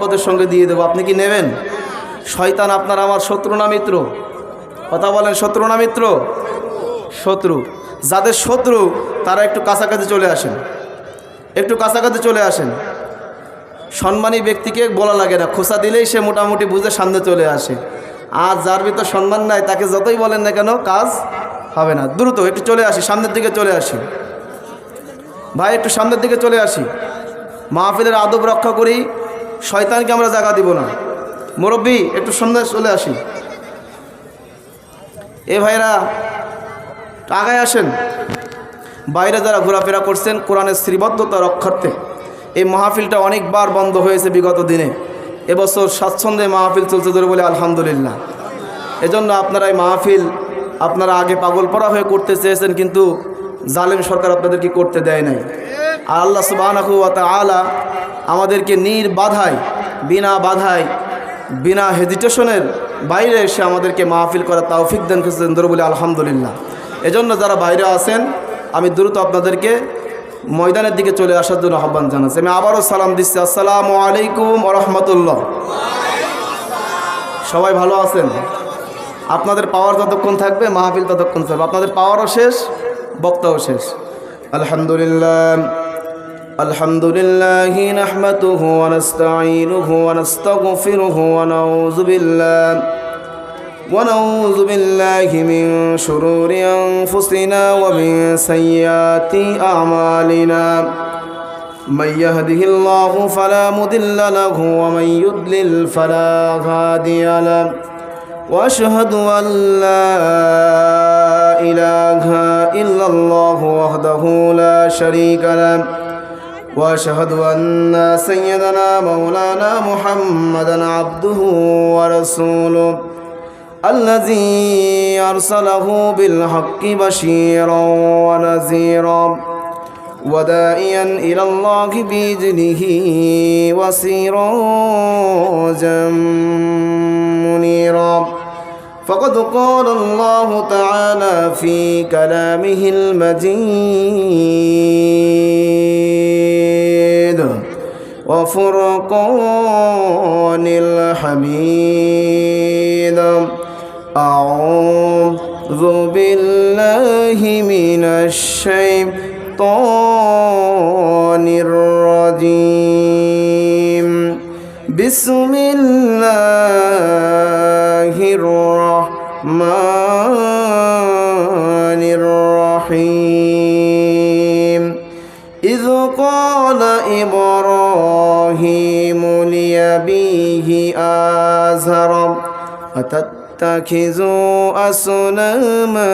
মহব্বতের সঙ্গে দিয়ে দেবো, আপনি কি নেবেন? শয়তান আপনার আমার শত্রু না মিত্র? কথা বলেন, শত্রু না মিত্র? শত্রু। যাদের শত্রু তারা একটু কাছাকাছি চলে আসেন, একটু কাছাকাছি চলে আসেন। সম্মানী ব্যক্তিকে বলা লাগে না, খোঁচা দিলেই সে মোটামুটি বুঝে সামনে চলে আসে। আর যার ভিতর সম্মান নাই তাকে যতই বলেন না কেন কাজ হবে না। দ্রুত একটু চলে আসি, সামনের দিকে চলে আসি ভাই, একটু সামনের দিকে চলে আসি। মাহফিলের আদব রক্ষা করি, শয়তানকে আমরা জায়গা দিব না। মুরব্বী একটু সামনে চলে আসি। এ ভাইরা আগায় আসেন। বাইরে যারা ঘোরাফেরা করছেন কোরআনের শ্রীবদ্ধতা রক্ষার্থে, এই মাহফিলটা অনেকবার বন্ধ হয়েছে বিগত দিনে। এবছর স্বাচ্ছন্দ্যে মাহফিল চলছে ধরে বলে আলহামদুলিল্লাহ। এজন্য আপনারা এই মাহফিল আপনারা আগে পাগল পড়া হয়ে করতে চেয়েছেন, কিন্তু জালেম সরকার আপনাদেরকে করতে দেয় নাই। আর আল্লাহ সুবহানাহু ওয়া তাআলা আমাদেরকে নির্বাধায়, বিনা বাধায়, বিনা হেজিটেশনের বাইরে এসে আমাদেরকে মাহফিল করার তৌফিক দান করেছেন ধরে বলে আলহামদুলিল্লাহ। এজন্য যারা বাইরে আছেন আমি দ্রুত আপনাদেরকে ময়দানের দিকে চলে আসার জন্য আহ্বান জানাচ্ছি। আমি আবারও সালাম দিচ্ছি, আসসালামু আলাইকুম ওয়া রাহমাতুল্লাহ। সবাই ভালো আছেন? আপনাদের পাওয়ার যতক্ষণ থাকবে মাহফিল ততক্ষণ থাকবে। আপনাদের পাওয়ারও শেষ, বক্তাও শেষ। আলহামদুলিল্লাহ আলহামদুলিল্লাহি নাহমাদুহু ওয়া নাস্তাঈনুহু ওয়া নাস্তাগফিরুহু ওয়া নাউযু বিল্লাহি মিন শুরুরি আনফুসিনা ওয়া মিন সাইয়্যাতি আ'মালিনা। মান ইয়াহদিহিল্লাহু ফালা মুদিল্লা লাহু ওয়া মান ইউদ্লিল ফালা হাদিয়া লাহু। ওয়া আশহাদু আল লা ইলাহা ইল্লাল্লাহু ওয়াহদাহু লা শারীকা লাহু ওয়া আশহাদু আন্না সাইয়্যিদানা মাওলানা মুহাম্মাদান আবদুহু ওয়া রাসূলুহু আল্লাযী আরসালাহু বিল হাক্কি বাশীরান ওয়া নাযীরান ওয়া দাঈয়ান ইলাল্লাহি বিইذনিহি ওয়া সিরাজাম মুনীরা। فقد قال الله تعالى في كلامه المجيد وفرقان الحميد. أعوذ بالله من الشيطان الرجيم. بسم الله الرحمن الرحيم. إذ قال إبراهيم لأبيه آزر أتتخذ أصناما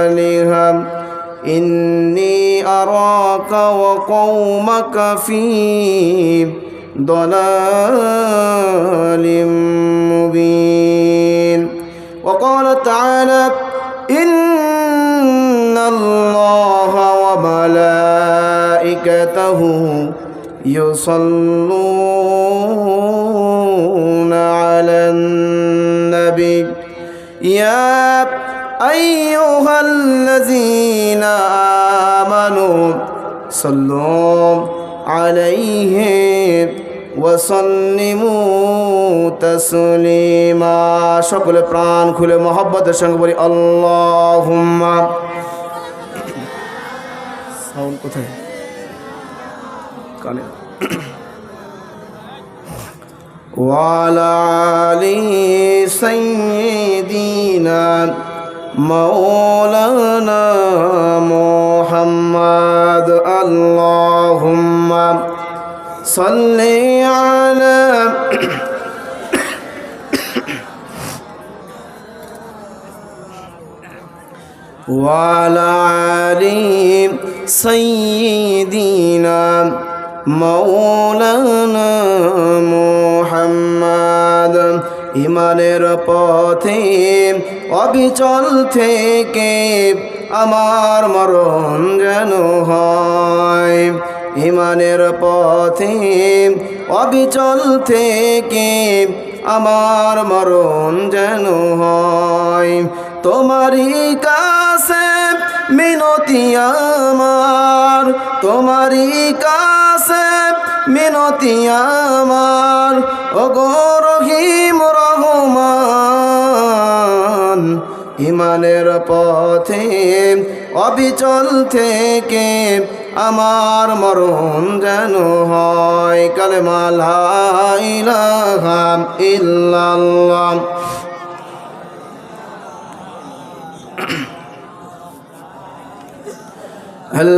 آلهة إني أراك وقومك في ضلال مبين. وقال تعالى إن الله وملائكته يصلون على النبي يا أيها الذين آمنوا صلوا عليه وسلموا تسليما. সকলে প্রাণ খুলে মহব্বতের সঙ্গে বলি আল্লাহুম্মা। সাউন্ড কোথায়? কানে। وعلى آل سيدنا مولانا محمد. اللهم صل على وعلى آل سيدنا مولانا محمد. ইমানের পথে অবিচল থেকে আমার মরণ যেন হয়। ইমানের পথে অবিচল থেকে আমার মরণ যেন হয়। তোমারই কাছে মিনতি আমার, তোমারই কাছে মিনতি আমার ওগো রহিম রহমান, ইমানের পথে অবিচল থেকে আমার মরণ যেন হয় কালেমা লা ইলাহা ইল্লাল্লাহ।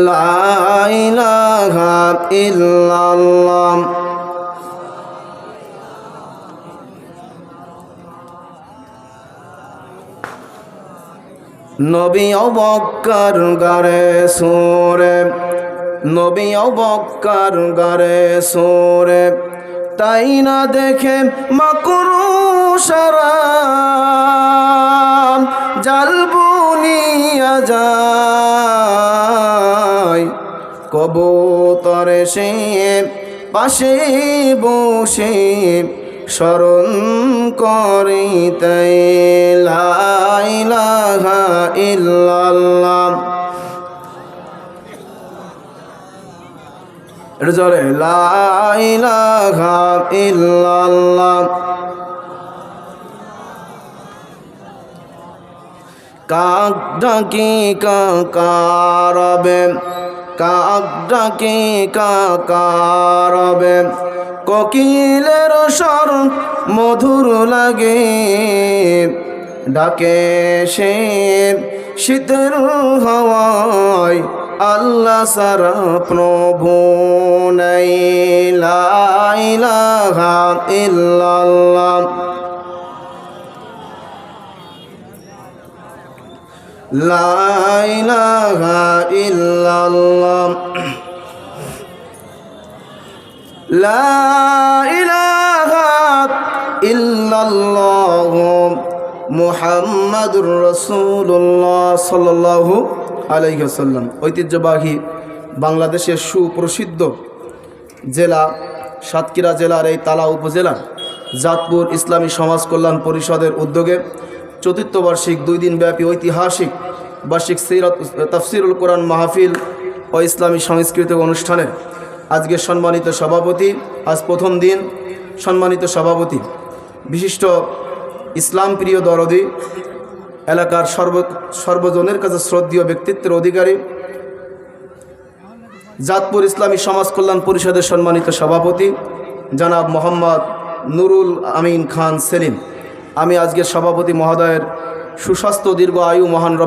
লা ইলাহা ইল্লাল্লাহ। নবী অবক্কর গারে সোরে, নবী অবক্কর গারে সোরে, তাই না দেখে মাকরুশরা জাল বুনিয়া যায়, কবুতরে সে পাশে বসে স্মরণ করিতে লা ইলাহা ইল্লাল্লাহ। এটা জোরে লা ইলাহা ইল্লাল্লাহ। কাক ডাকি কাকারবে, কাক ডাকি কাকারবে, কোকিলের স্বর মধুর লাগে, ডাকে সে শীতের হাওয়ায় আল্লাহ সারা প্রভু নাই লা ইলাহা ইল্লাল্লাহ। লা ইলাহা ইল্লাল্লাহ। লা ইলাহা ইল্লাল্লাহ মুহাম্মাদুর রাসূলুল্লাহ সাল্লাল্লাহু আলাইহি ওয়াসাল্লাম। ঐতিহ্যবাহী বাংলাদেশের সুপ্রসিদ্ধ জেলা সাতক্ষীরা জেলার এই তালা উপজেলার জাতপুর ইসলামী সমাজ কল্যাণ পরিষদের উদ্যোগে চতুর্থ বার্ষিক 2 দিনব্যাপী ঐতিহাসিক বার্ষিক সিরাত তাফসিরুল কোরআন মাহফিল ও ইসলামী সাংস্কৃতিক অনুষ্ঠানের আজকে সম্মানিত সভাপতি, আজ প্রথম দিন সম্মানিত সভাপতি, বিশিষ্ট ইসলাম প্রিয় দরদি, এলাকার সর্বজনের কাছে শ্রদ্ধেয় ব্যক্তিত্বের অধিকারী, জাতপুর ইসলামী সমাজ কল্যাণ পরিষদের সম্মানিত সভাপতি জনাব মোহাম্মদ নুরুল আমিন খান সেলিম। আমি আজকের সভাপতি মহোদয়ের সুস্বাস্থ্য দীর্ঘ আয়ু মহান রব্বে